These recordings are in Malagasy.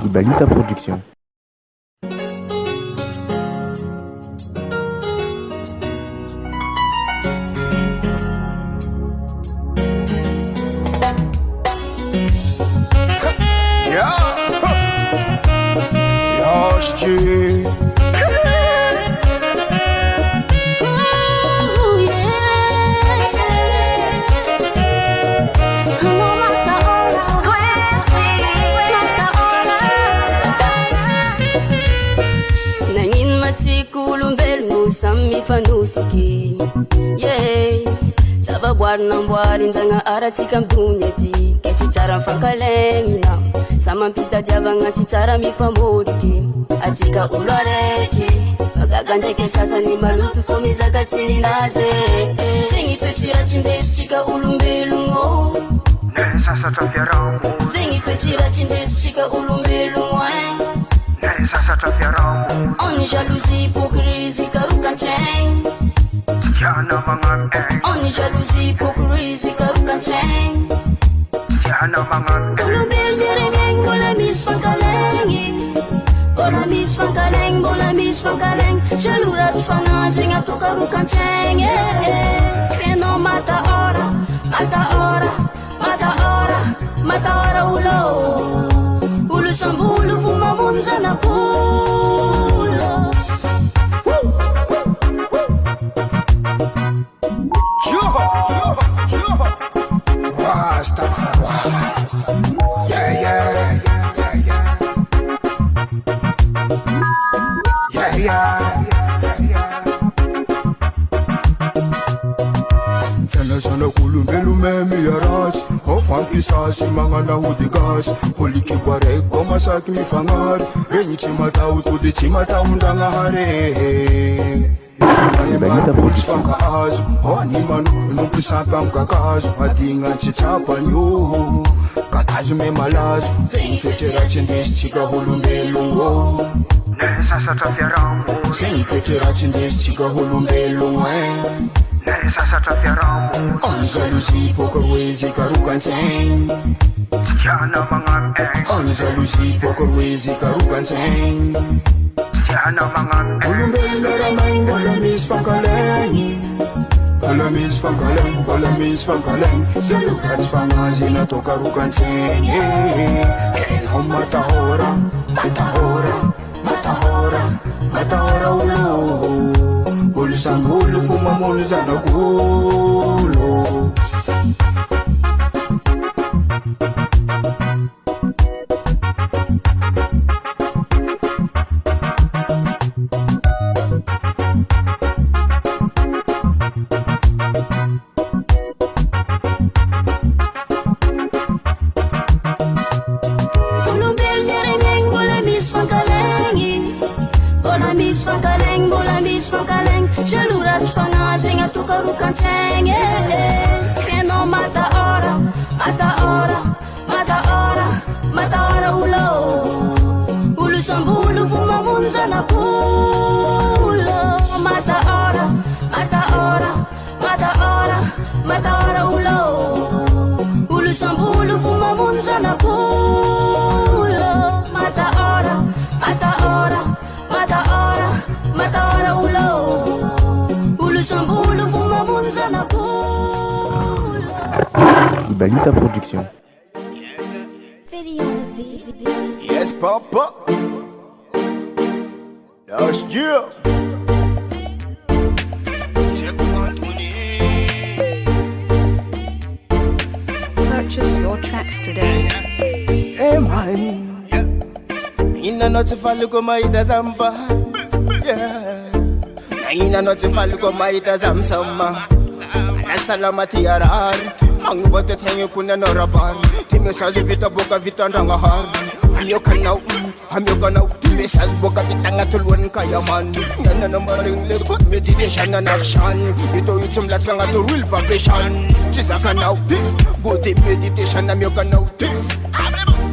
Ibalita Production. Sammy fanusiki, yeah. Saba buarna buarin zanga aratika mdunyati. Kechitara fakalengina. Sama pita jabanga chitara mifamoriki. Atika ulwareki. Bagagante kesasa ni malutu fomi zakatini naze. Zingi tuchira chindes chika ulumbelungo. Nessa sata fiaramu. Zingi tuchira chindes chika ulumbelungo. Nessa sata fiaramu. On jalousie, hypocrisie, karukan chain. Tiana mangan eng. On jalousie, hypocrisie, karukan chain. Tiana mangan eng. Ulumbil direngeng, bola mis fankalengi. Bola mis fankaleng, bola mis fankaleng. Jalourat fanazing ato karukan chain. Feno Matahora, Matahora, Matahora, Matahora Olo. Ulu sambulu fuma munza na kula. Sana kulumbelu memi ya rats Hofan kisasi mangana hudigas Poliki kware koma saki mifangari Renyi chimata utudi chimata undanga hare Ibalita Production. Fanga azu Honi manu numpisaka mkakazu Adinga chichapa nyo Katazu memalazu Zengi fetera chindes chika hulumbelu Nessa sata fiaramu. Zengi fetera chindes chika hulumbelu Nessa sata fiaramu. On jalousie, hypocrisie, karukan chain. Tiana mangan eng. On jalousie, hypocrisie, karukan chain. Tiana mangan eng. Ulumbela main, bola mis fankaleng. Bola mis fankaleng, bola mis fankaleng. Jalourat fangazi na to karukan chain. Keno Matahora, Matahora, Matahora, Matahora Olo. Sambulu fuma moluza na gulo. Ulumbel nyerengeng bola mis fankalengi. Bola mis fankaleng, bola mis fankaleng. Jalourat fanazing ato karukan chain. Feno Matahora, Matahora, Matahora, Matahora Olo. Ulu sambulu fuma munza na kula. Matahora, Matahora, Matahora, Matahora Olo. Ulu sambulu fuma munza na kula. Matahora, Matahora, Matahora, Matahora Olo. Ulu sambulu fuma munza na kula. Ibalita Production. Yes, papa. Last year. Purchase your tracks today. Hey man. Ina not faly ko maita zamba. Yeah. Ina not faly ko maita zamsama. Salama tiarar. Mangvote tenge kuna norabar. Timesaz vita boka vita ndanga har. Amyoka now. Timesaz boka vita ngatulwan kayaman. Yana na maring le good meditation and action. Ito yuchum lats nga to real vibration. Chisaka now. Good meditation amyoka now.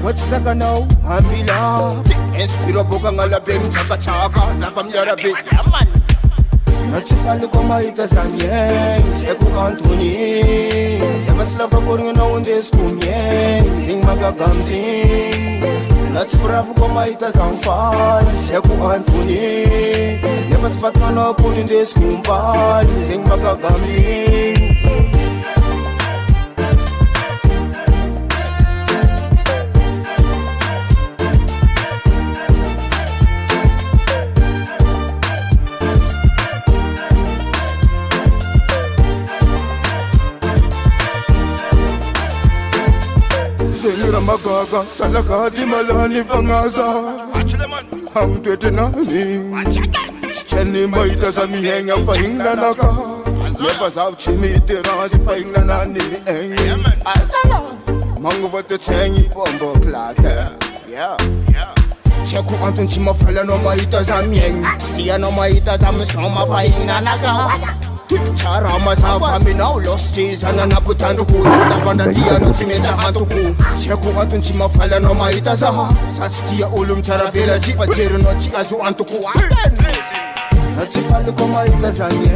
What's saka now? Ambila. Inspiro boka ngala bem chaka chaka. La family rabe. Yaman. Natsifali ko maita zanye. Seku Antoni. Devas lava koringa na undes kumye. Sing magagamsing. Latsy bravo koa mahita zamfaly Zako antony Nefa tsy fatanao pony indesiko mbaly Zegny magagamy Senira magaga, salaka di malani fangaza Ang Toetry nany Steny mahita za miegna fahigna naka Nefa zaho tsy miteranzy fahigna nany miegny Magnova tetsegny bombo plate Tsy haiko antony tsy mafaly anao mahita za miegny Tsy tianao mahita za misoma fahigna naka Tsara mazava aminao losy zananapotandroko Davandradianao tsy mentsy antoko Tsy haiko antony tsy mafaly anao mahita zaha Sa tsy tia olo mitsara vela tsy fajerinao tsy azo antoko Na tsy faliko mahita zany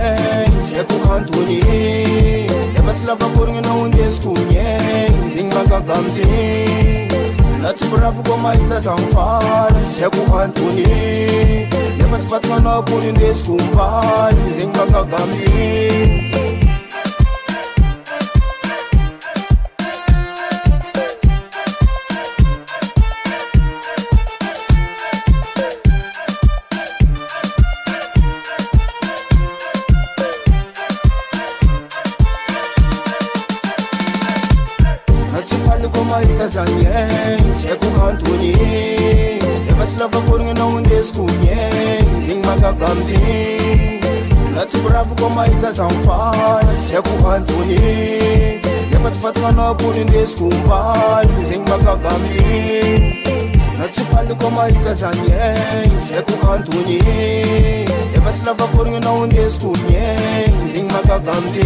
Tsy haiko antony Efa tsy lavakorigninao indesiko miegny Zegny magagamy Na tsy bravo koa mahita zany faly Tsy haiko antony Nefa tsy fatanao pony indesiko mbaly Zegny magagamy mahita zany Tsy haiko antony Efa tsy lavakorigninao indesiko miegny Zegny magagamy Na tsy bravo koa mahita zany faly Tsy haiko antony Nefa tsy fatanao pony indesiko mbaly Zegny magagamy Na tsy faly koa mahita zany Tsy haiko antony Efa tsy lavakorigninao indesiko miegny Zegny magagamy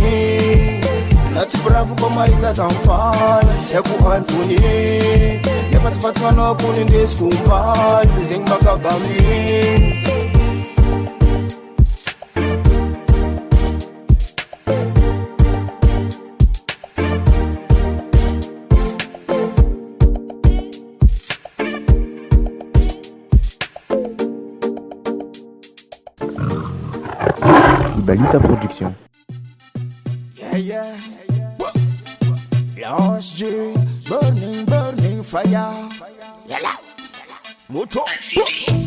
Na tsy bravo koa mahita zany faly Tsy haiko antony Nefa tsy fatanao pony indesiko mbaly Zegny magagamy Ibalita Production. Lost G, burning fire. Moto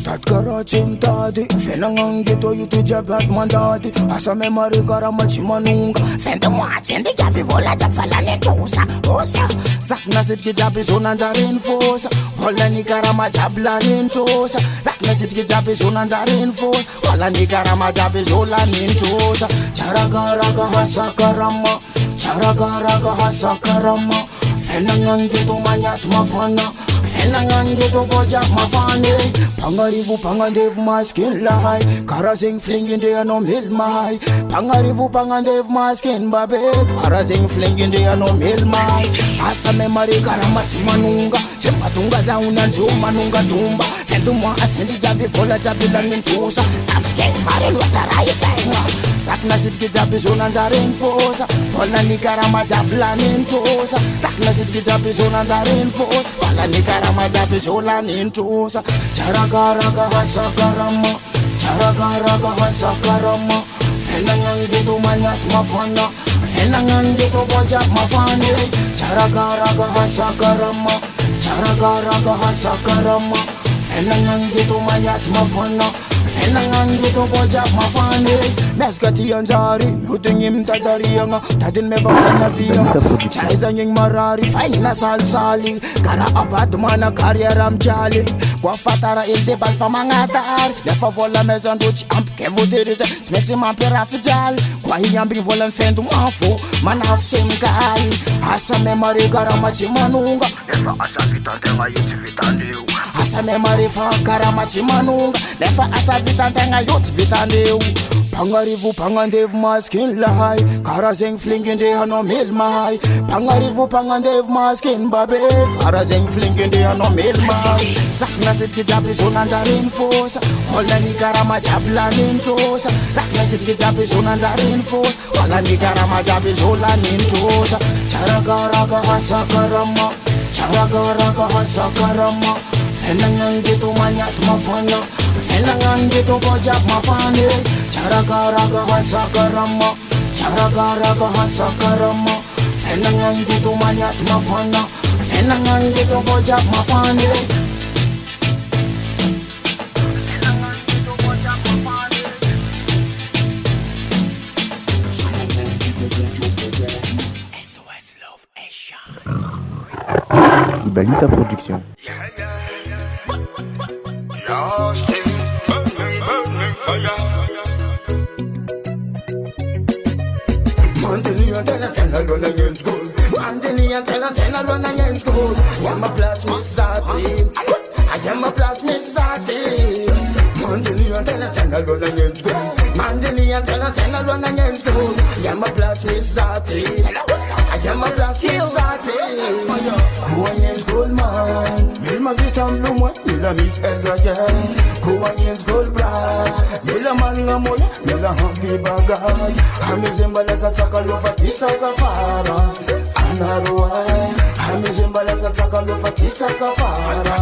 Tatkara cimtadi Fenangang gitu itu jabat mandati Asa memari Karama cimanunga Fente muacende javi vola jab falane tosa Osa Zak nasit ki jabi sunanjarin fosa Vola ni Karama jablanin tosa Zak nasit ki jabi sunanjarin fosa Vola ni Karama jabi zolanin tosa Charagaraga hasa Karama Charagaraga hasa Karama Fenangang gitu manyat mafana Fenangang gitu bojak mafane Pangarivu pangandevu maskin lahy Karazing flingin de ano milmay Pangarivu pangandevu maskin babe Karazing flingin de ano milmay Asa memari Karama cimanunga Cimpatunga zaunan manunga tumba Fenduma asendi javi vola jabilan mintusa Safke mare luatarai fenga Sak nasit ki jabi sunan zarin fosa Vola ni Karama jablanin tosa Sak nasit ki jabi sunan zarin fosa Vola ni Karama jabi zolanin tosa Charagaraga hasa Karama Charagaraga hasa Karama Fenangang gitu manyat mafana Fenangang gitu bojak mafane Charagaraga hasa Karama Charagaraga hasa Karama Fenangang gitu manyat mafana Fenangang gitu bojak mafane Neskati anjari Mutingim tadarianga Tadin mebang tanaviyanga Chaizanging marari Faina salsali Kara abad mana karyaram jali Kwa fatara ilde balfa mangatar Lefa vola mezan duci amp kevo dirize Smexi mampi rafijal Kwa hiyambing vola mfendu mafu Manaf simgal Asa memari Karama cimanunga Nefa asa vitantenga yuti vitandeu Asa memari fa Karama cimanunga Lefa asa vitantenga yuti vitandeu Pangarivu pangandevu maskin lahy Karazeng flingin de ano milmay Pangarivu pangandevu maskin babe Karazeng flingin de ano milmay Zak nasit ki jabi sunanjarin fosa Hola ni Karama jablanin tosa Zak nasit ki jabi sunanjarin fosa Hola ni Karama jabi zolanin tosa Charagaraga hasa Karama Charagaraka hasakarama Senangan gitu manyat mafana Senangan gitu bojak mafane Charagaraka hasakarama Charagaraka hasakarama Senangan gitu manyat mafana Senangan gitu bojak mafane Ibalita Production. Mandelian tena lona yen school. Mandelian tena lona yen school. I am a blast Miss Sati. I am a blast Miss Sati. Mandelian tena lona yen school. Mandelian tena lona yen school. I am a blast Miss Sati. I am a blast Miss Sati. Kuanyen school man. Milma vitam lumwa. Mila Miss Ezra. Kuanyen school bride. Mila man ngamoya. Mila happy bagay. Hamizembala sa tsakalofa titsaka fara. Anaruwa. Hamizembala sa tsakalofa titsaka fara.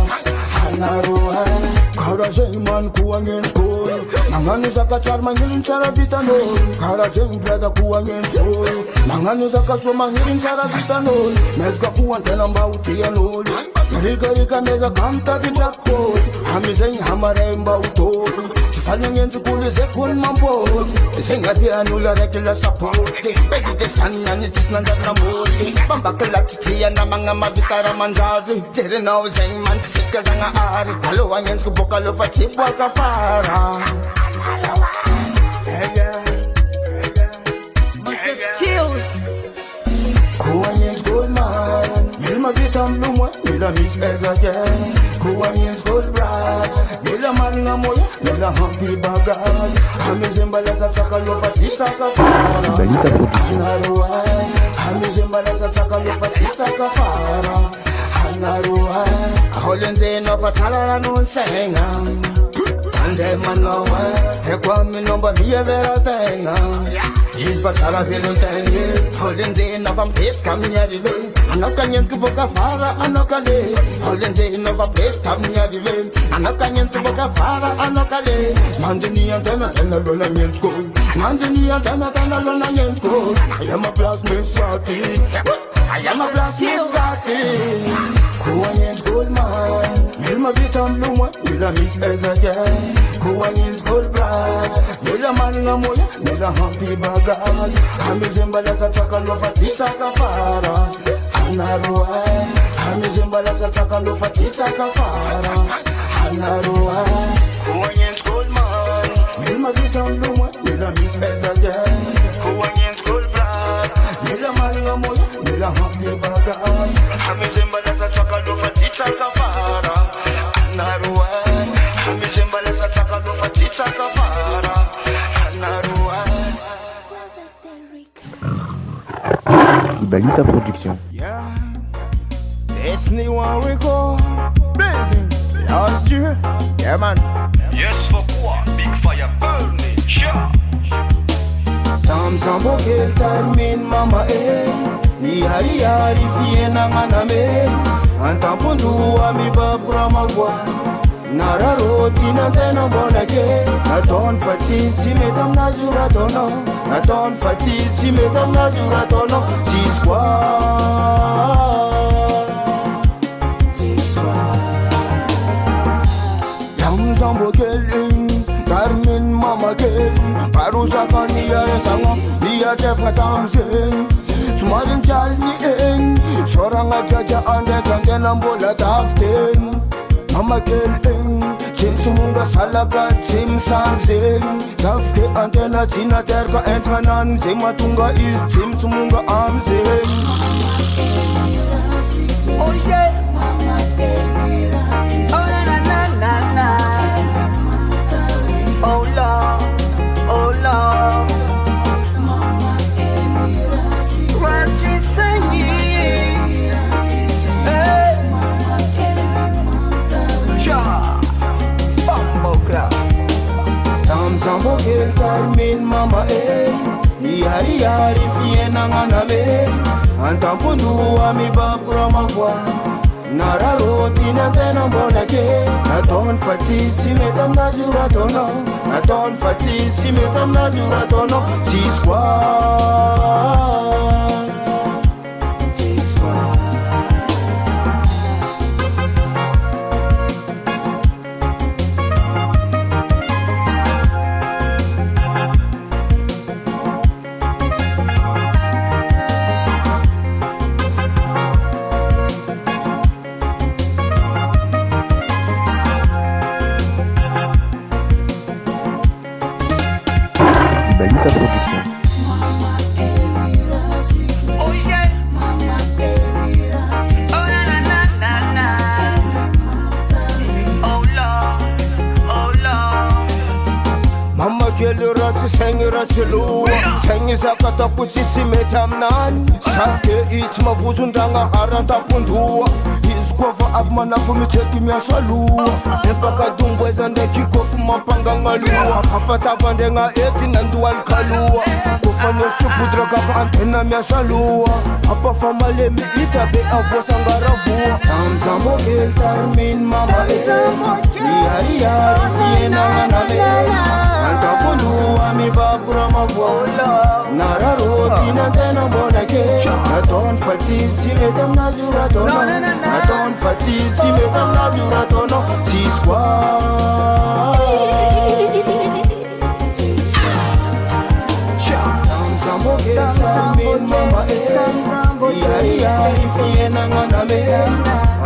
Anaruwa. Karazeman kuanyen school. Nangani zakatar mangilin chara vitanol. Karazeman kuanyen school. Nangani zakaswa mangilin chara vitanol. Mezga kuan tenamba utianol. Rika meza kamta di jackpot. Hamizeng hamare mba utol. Tifanya yenzu kuli zekul mambo. Zenga di anula regular support. Bedi de sanya ni tisnanda namori. Bambakala titiya na mga mavitara manjari. Tere na uzeng man sika zanga ari. Halo yenzu kubokalo fatibwa kafara. Mrs. Skills. Kuanyen school man. Milma vitam lumwa. Mila Miss Ezra. Kuanyen school bride. Mila man ngamoya. Mila happy bagay. Hamizembala sa tsakalofa titsaka fara. Ibalita Production. Anaruwa. Hamizembala sa tsakalofa titsaka fara. Anaruwa. Holenze no fatala no senga. Tande manowa. Ekwa minomba niye vera tenga. He's fatala veluntenye. Holenze no vam place kamnya rive. Anokanyen kuboka fara anokale. Holenze no vam place kamnya rive. Anokanyen kuboka fara anokale. Mandini antena lona nyen school. Mandini antena lona nyen school. I am a blast Miss Sati. I am a blast Miss Sati. Kuanyen school man. Milma vitam lumwa. Mila Miss Ezra. Kuanyen school bride. Mila man ngamoya. Mila happy bagay. Hamizembala sa tsakalofa titsaka fara. Anaruwa. Hamizembala sa tsakalofa titsaka fara. Anaruwa. Kuanyen school man. Milma vitam lumwa. Mila Miss Ezra. Kuanyen school bride. Mila man ngamoya. Mila happy bagay. Hamizembala sa tsakalofa titsaka fara. Anaruwa. Hamizembala sa tsakalofa titsaka fara. Anaruwa. Ibalita Production. Yeah, Destiny one we go blazing last year. Yeah man. Yes, for quoi? Big fire burning, sure. Sambo kel termine Mamahely. Ni hari fiena nganame. Antampundu ami babra magwa. Nararoti na tena bonake. Naton fatisi medam nazura tono. Naton fatisi medam nazura tono. Siswa. Yam sambo keling. Carmen Mamahely. Parusa kaniya etango. Dia def ngatamsing. Sumarin jal ni eng. Sorang ajaja ande kangena mbola taften. Mamahely, Jim sumunga salaga, Jim sanzing. Tafke antena tina terka entranan. Jim matunga is Jim sumunga amzing. Oh yeah. Oh na na na na. Oh Lord, oh Lord. Rasi sanyi. Hey. Sambo kel Carmen Mamahely. Ni hari fiena nganame. Antampundu ami babra magwa. nararoti nantsena mbona ke nataony fa tsy mety aminazy io raha ataonao nataony fa tsy mety aminazy io raha ataonao tsisy koa Ibalita Production. Oh yeah. Oh na na na na. Oh Lord, oh Lord. Mamahely ratsy saigny ratsy loha saigny zakatako tsisy mety aminany saky itsy mavozondragna haran-tapondoha izy koa fa avy manafo mitseky miasa loha empakadongoeza ndraiky kofa mampangagna loha ampatavandregna ety nandohany kaloha kofa nesitry bodragaka antena miasa loha ampafa malemy hita be avoasangaravoa amza mohely tariminy Mamahely miarihary fienananale antapoloha mibabura mavola nararoti nantsena mbona ke nataony fa tsy mety aminazy io raha ataonao nataony fa tsy mety aminazy io raha ataonao tsisy koa amza mohely tariminy Mamahely iarihary fienananame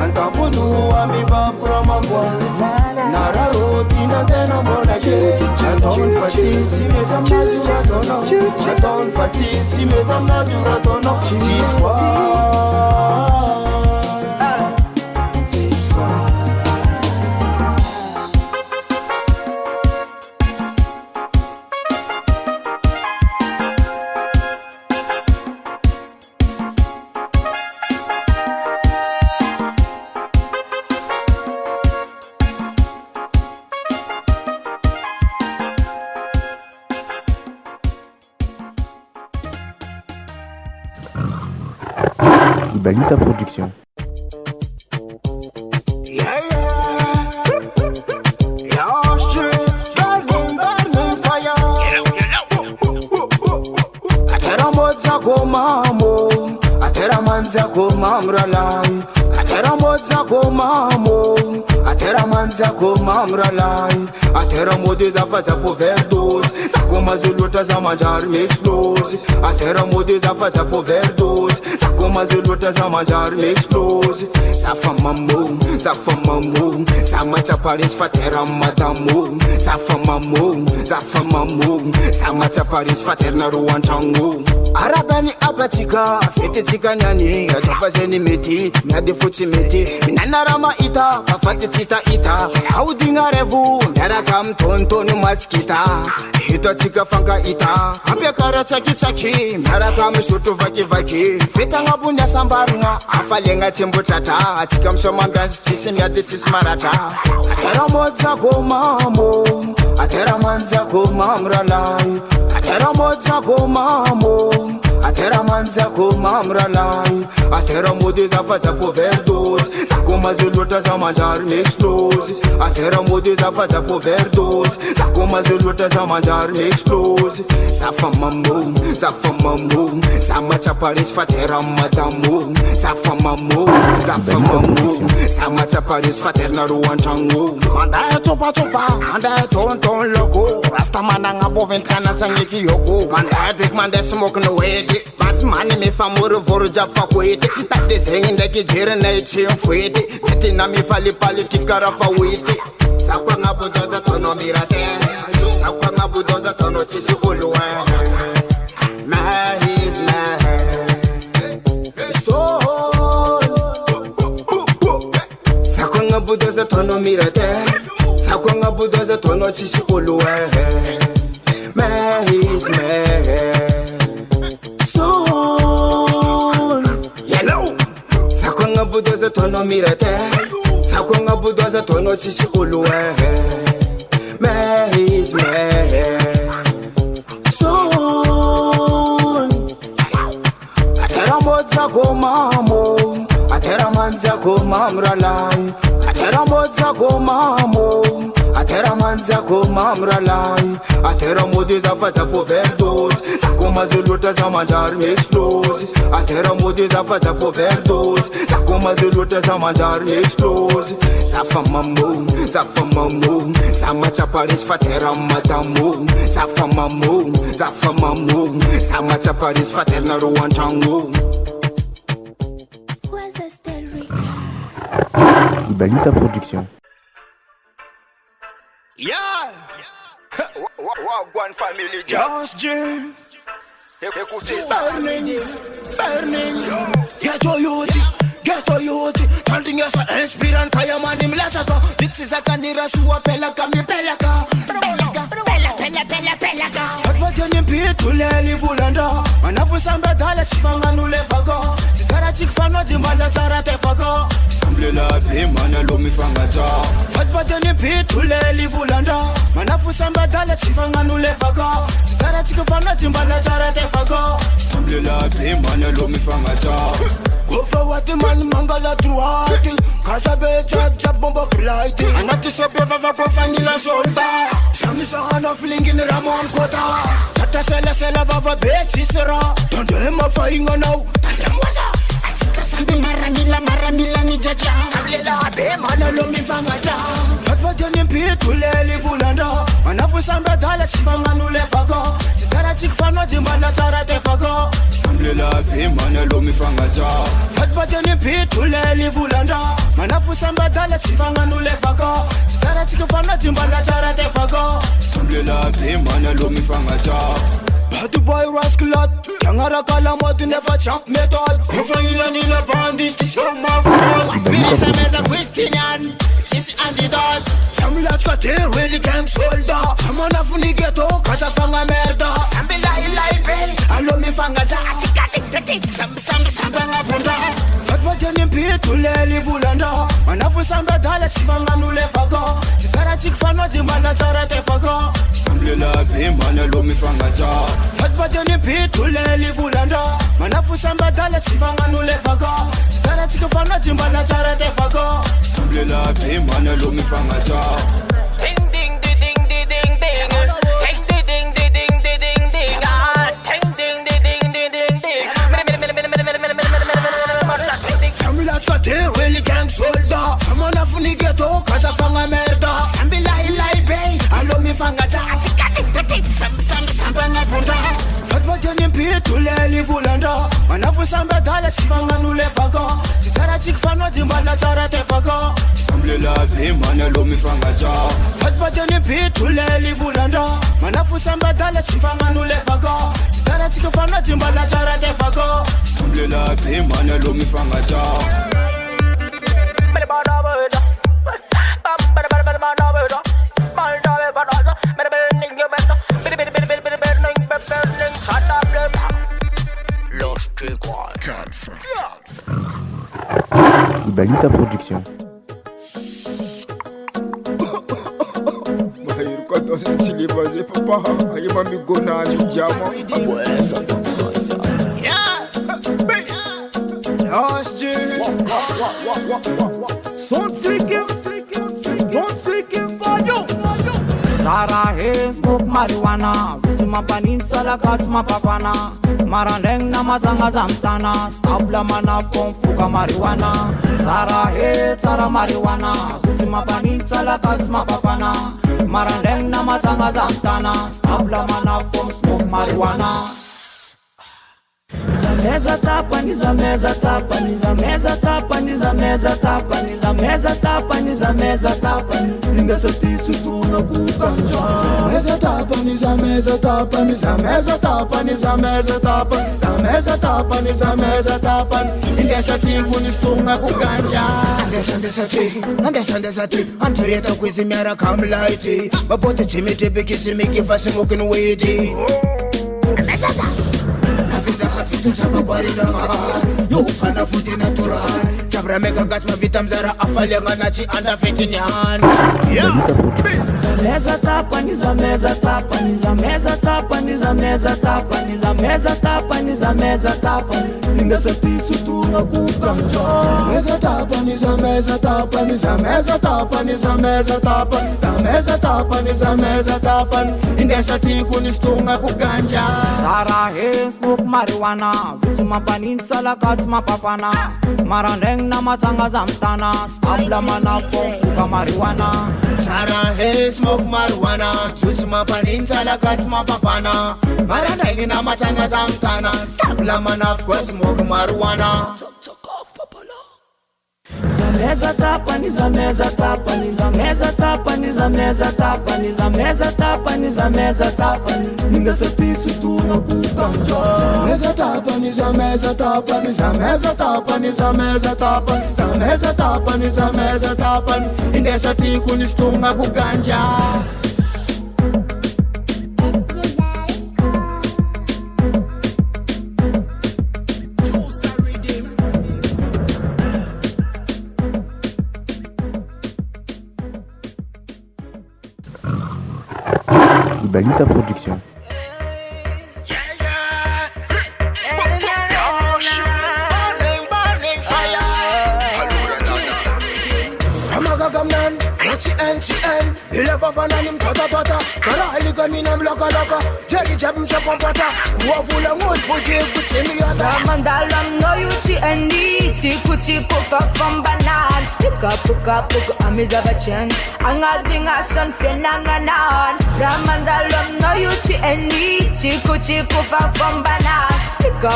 antapoloha mibabura mavola nararoti nantsena mbona ke nataony fa tsy mety aminazy io raha ataonao nataony fa tsy mety aminazy io raha ataonao tsisy koa Ibalita Production. Mamo, atera manza ko mamralai, atera moza ko mamo, atera manza ko mamralai, atera mode za faza fo verdos, sa koma zulota za manjar m'explose, atera mode za faza fo verdos, sa koma zulota za manjar m'explose, sa fa mamo, sa macha paris fatera matamo, sa fa mamo, sa macha paris fatera ruantango. Arabani abatika, feat.Khen nany, atapazeny mety, miady fotsy mety, minanarama ita, fafati tsita ita, audigna revo, miaraka amy tontony masikita, hitatsika fankahita, ampiakara tsakitsaky, miaraka amy sotro vakivaky, fetagna bony asambarigna, afalegna tsembotratra, atsika misomandazy tsisy miady tsisy maratra, atera mojako mamo, atera manjako mamralay, atera mojako mamo, atera manjako mamralay, atera mode za faza fo verdos, za koma zelota za manjary m'explose, atera mode za faza fo verdos, za koma zelota za manjary m'explose, za fa mamo, za macha paris fatera matamo, za fa mamo, za macha paris fatera ruantango, mandaya topa, mandaya tonton loko, rasta mananga boventkana tsagneky yoko, mandaya drink mandaya smoke no way. Batman me famoro voro jafa kwete, tate zengi ndaki jere na ichi mfwete, viti na mi fali politika rafa wete, sakwa nga budoza tono mirate, sakwa nga budoza tono chisi kuluwe, mahis stone, sakwa nga budoza tono mirate, sakwa nga budoza tono chisi kuluwe, mahis Sakonga budoza tono mirate, sakonga budoza tono tsisi kuluwe, mahis stone. Atera moza ko mamo, atera manza manzako mamralai atera modzako mamo atera manzako mamralai atera modi zafaza for verdos zakoma zelota zamanjar explose atera modi zafaza for verdos zakoma zelota zamanjar explose zafamamo samachaparis fatera matamo zafamamo samachaparis fatera ruanchango. Ibalita Production. Yeah. One family Yes, Jim. Écoutez ça. Burning. Get to youth. Canting as an inspirant. Kayamani mlataka. This is a canira suwa pelaka mi pelaka. Pelaka. Fatwa teni pitu leli vulanda. Manafu samba dala chifanga nulefaga. Sisara chikfano jimbala chara tefaga. Samble la bimana lomi fangaja. Fatwa teni pitu leli vulanda. Manafu samba dala chifanga nulefaga. Sisara chikfano jimbala chara tefaga. Samble la bimana lomi fangaja. Go forward man mangala droits. Kasabe chap bomba glide. Anati sobe vava ko fangila solta. Shami sahana feeling in Ramon Kota. Tata sela vava beti sera. Tande ma fainga now. Tande mwaza. Atika Samby maramila ni jaja. Sablela be mana lo mi fangaja. Fatwa teni pitu leli vulanda. Manafu samba dala chifanga nulefaga. Sisara chikfano jimbala chara tefaga. Sablela be mana lo mi fangaja. Fatwa teni pitu leli vulanda. Manafu samba dala chifanga nulefaga. Sisara chikfano jimbala chara tefaga. Sablela be mana lo mi fangaja. Bad boy rascalat, Kangara Kalamot never champ method. Kufangila nila bandit, show my phone. Finish a meza Christian, sisi antidote. Samilachka te really gang soldier. Samana funi ghetto, kaza fanga merda. Samby lahy belly, alo mi fanga ja. Samba nga bunda. Fatwa teni pitu leli vulanda. Manafu samba dala chifanga nulefaga. Sisara chikfano jimbala chara tefaga. Samlela bimana lo mi fanga ja. Fatwa teni pitu leli vulanda. Manafu samba dala chifanga nulefaga. Sisara chikfano jimbala chara tefaga. Samlela bimana lo mi fanga ja. Ding ding ding ding ding ding ding. Ding ding ding ding ding ding ding ding. Ding ding ding ding ding ding ding. Samilachka te really gang soldier. Samana funi ghetto, kaza fanga merda. Samby lahy bay, alo mi fanga ja. Samba nga bunda. Fatwa teni pitu leli vulanda. Manafu samba dala chifanga nulefaga. Sisara chikfano jimbala chara tefaga. Samlela bimana lo mi fanga ja. Fatwa teni pitu leli vulanda. Manafu samba dala chifanga nulefaga. Sisara chikfano jimbala chara tefaga. Samlela bimana lo mi fanga ja. Ibalita Production. Mahir ko to chili baze papa. Ay mami gona ni jama. Yeah. Last year. Son flicker. Don't flicker for you. Zara he smoke marijuana. Zutima panin salakats mapapana. Marandeng na mazanga zamtana. Stabla mana fuka marijuana. Zara he Zara marijuana. Zutima panin salakats mapapana. Marandeng na mazanga zamtana. Stabla mana smoke marijuana. Zameza tapani, zameza tapani, zameza tapani, zameza tapani, zameza tapani, zameza tapani. Inga satisu tuna kukanja. Zameza tapani, zameza tapani, zameza tapani, zameza tapani, zameza tapani, zameza tapani. Inga satiku ni stunga kukanja. Andesa ti, antureta kwizimyara kamlaiti. Mapote chimite bikisi miki fasi mokin witi. Yo fana futi natural. Jabra mega gas ma vitam zara afalanga nachi anda fetinian. Ibalita Production. Meza tapa, niza meza tapa, niza meza tapa, niza meza tapa, niza meza tapa, niza meza tapa. Inga sa piso tu na kukanja. Meza tapa, niza meza tapa, niza meza tapa, niza meza tapa, niza meza tapa, niza meza tapa. Inga sa tiku ni stunga kuganja. Zara he smoke marijuana, zuti mapanin salakat mapapana. Marandeng na matanga zamtana, stabla mana fuka marijuana. Zara he smoke marijuana, zuti mapanin salakat mapapana. Marandeng na matanga zamtana, stabla mana fuka smoke marijuana. Meza tapa, niza meza tapa, niza meza tapa, niza meza tapa, niza meza tapa, niza meza tapa. Inga sa piso tu na kukanja. Meza tapa, niza meza tapa, niza meza tapa, niza meza tapa, niza meza tapa, niza meza tapa. Inga sa tiku ni stunga kuganja. Ibalita Production. Ramagagamnan, TN, ileva fananim tota, karahili kaminam laka, jeri jabim sa kompata, wafula ngol fuji kutsimi yata. Ramandalam no yuchi endi, Tsikotsiko from banan. Puka, amizabachan, angading asan fenanganan. Ramandalam no yuchi endi, Tsikotsiko from banan.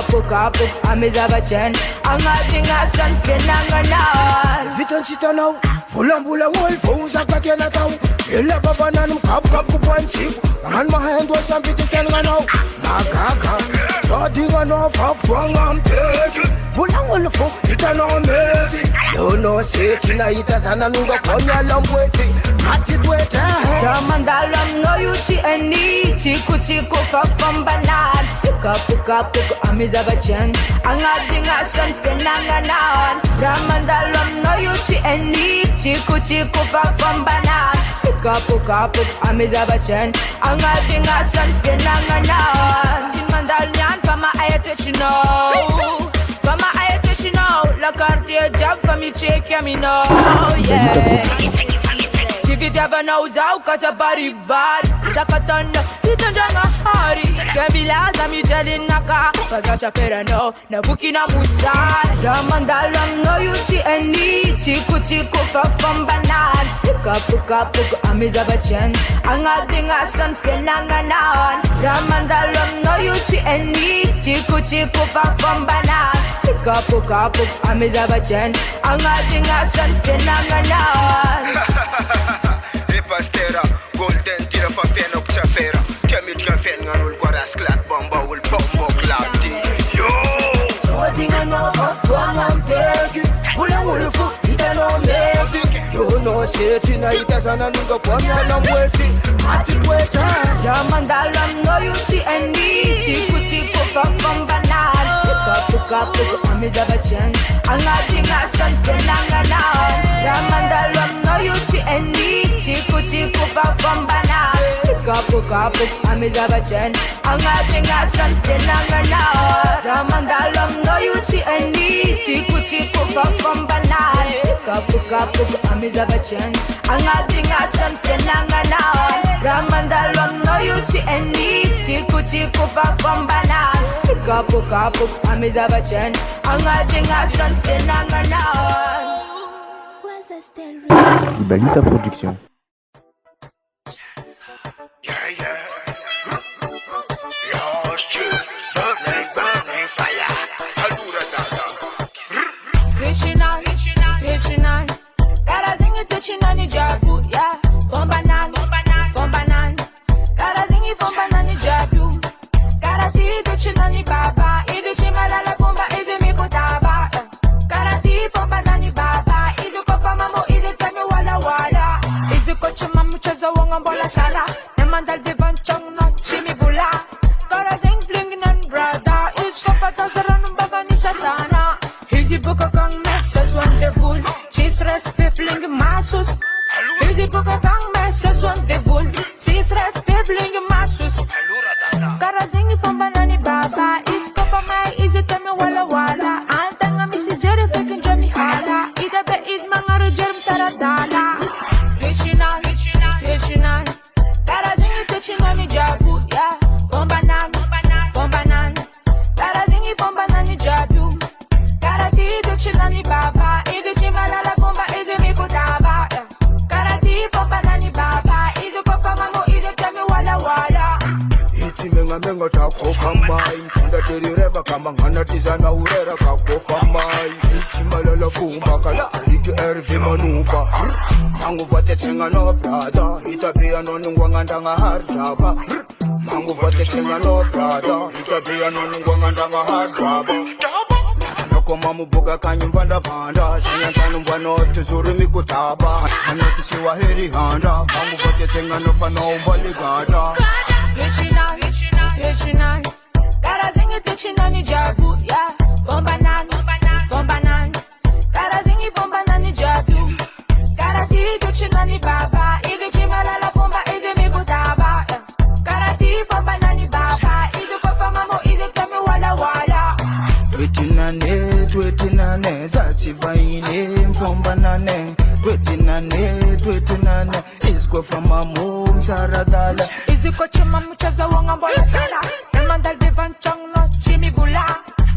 Puka, amizabachan, angading asan fenanganan. Vitan chitanaw, fulang ngol fuza katyana tau. Ileva fananum kap kupanchi, man mahendwa sampiti sen nganaw. Nakaka, jodi ngano fafwangam teki. Fulang ngol fu, itano meti. No seti na ita sana nunga konya lambweti. Mati twete. Ramandalam no yuchi endi, Tsikotsiko from banan. Puka, amizabachan, angading asan fenanganan. Ramandalam no yuchi endi, Tsikotsiko from banan. Puka, amizabachan, angading asan fenanganan. In mandalyan, fama ayatechino. Fama ayatechino, la quartier job, fami check yamino. Yeah. Chivit yaba na uzaw kasa baribari. Zakatana, itandanga hari. Gambila za mijalin naka. Kazacha ferano, nabuki na musar. Ramandalam no yuchi endi, Tsikotsiko from banan. Puka, amizabachan, angading asan fenanganan. Ramandalam no yuchi endi, Tsikotsiko from banan. Puka, amizabachan, angading asan fenanganan. Pastera, golden tira fa pena och chafera. Kemit kan fengan ul kwaras klat bomba ul bombo klati. Yo! Jodi ngano fafwangam teki. Fulang ngol fu, itano meti. Yo no seti na ita sana nunga konya lambweti. Mati twete. Ramandalam no yuchi endi, Tsikotsiko from banan. Puka, amizabachan, angading asan fenanganan. Ramandalam no yuchi endi, Tsikotsiko from banan. Puka, amizabachan, angading asan fenanganan. Ramandalam no yuchi endi, Tsikotsiko from banan. Puka, amizabachan, angading asan fenanganan. Ramandalam no yuchi endi, Tsikotsiko from banan. Puka, amizabachan, angading asan fenanganan. Ibalita Production. Kitchenan, gotta sing it Kitchenan ni jabu, yeah. From banan, gotta sing it from banan ni jabu. Gotta see Kitchenan ni baba, is it chimalala fumba, is it mikotaba. Gotta see from banan ni baba, is it kopa mamo, is it tami wala. Is it kocha mamu chaza wonga bola sala, namandal devan chong no chimi bula. Gotta sing flinging and brother, is kopa sasaranum baba ni satana. Is it boka kang mexas one Easy boca gang messa zone de vul Sis respect bling masus Karazingi from banani baba Iskopa mai easy temi wala wala Antanga misi jere fekin jami hala Ida be is mangaru jerm saradala Twitchinan Karazingi twitchinani jabu Yeah From banan Karazingi from banani jabu Karati twitchinani baba Easy chimalala fomba easy mikutaba Karati from banani baba Easy kopa mamo easy temi wala wala Iti menga takofa mai Kanda teri reva kama ngana tizana urera kakofa mai Iti malala fumba kala Liki ervi manuba Mangu vate tenga no brada Itabia no nungwa ngandanga hardaba Mangu vate tenga no brada Itabia no nungwa ngandanga hardaba Nako mamu buga kanyi mvanda vanda Shinyantanu mbwano tuzuru mikutaba Hanoti siwa heri handa Mangu vate tenga no fana umbali gada Twitchinan Karazingi twitchinani jabu Yeah From banan Karazingi from banani jabu Karati twitchinani baba Easy chimalala fomba easy mikutaba Karati from banani baba Easy kofa mamo easy temi wala wala Twetinane Zachivaine Mfombanane Twetinane Isko from Mamo Msaradala Easy kochima mchaza wanga mbola tala Remandal devan chang no chimi vula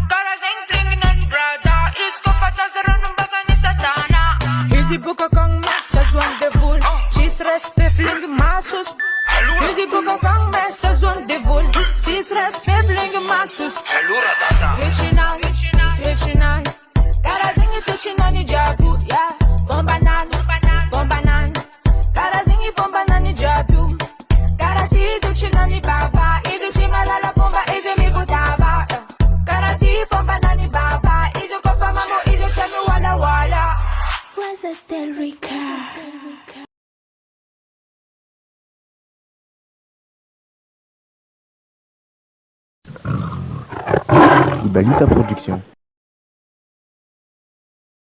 Karazing fling nan brada Isko patazara numbaga ni satana Easy buka kang mesa zwan de vul Chis respect fling masus Easy buka kang mesa zwan de vul Chis respect fling masus Twitchinan Karazingi twitchinani jabu Yeah From banan Karazingi from banani jabu Karati twitchinani baba Easy chimalala fomba easy mikutaba Karati from banani baba Easy kofa mamo easy temi wala wala Was a still recur Ibalita Production.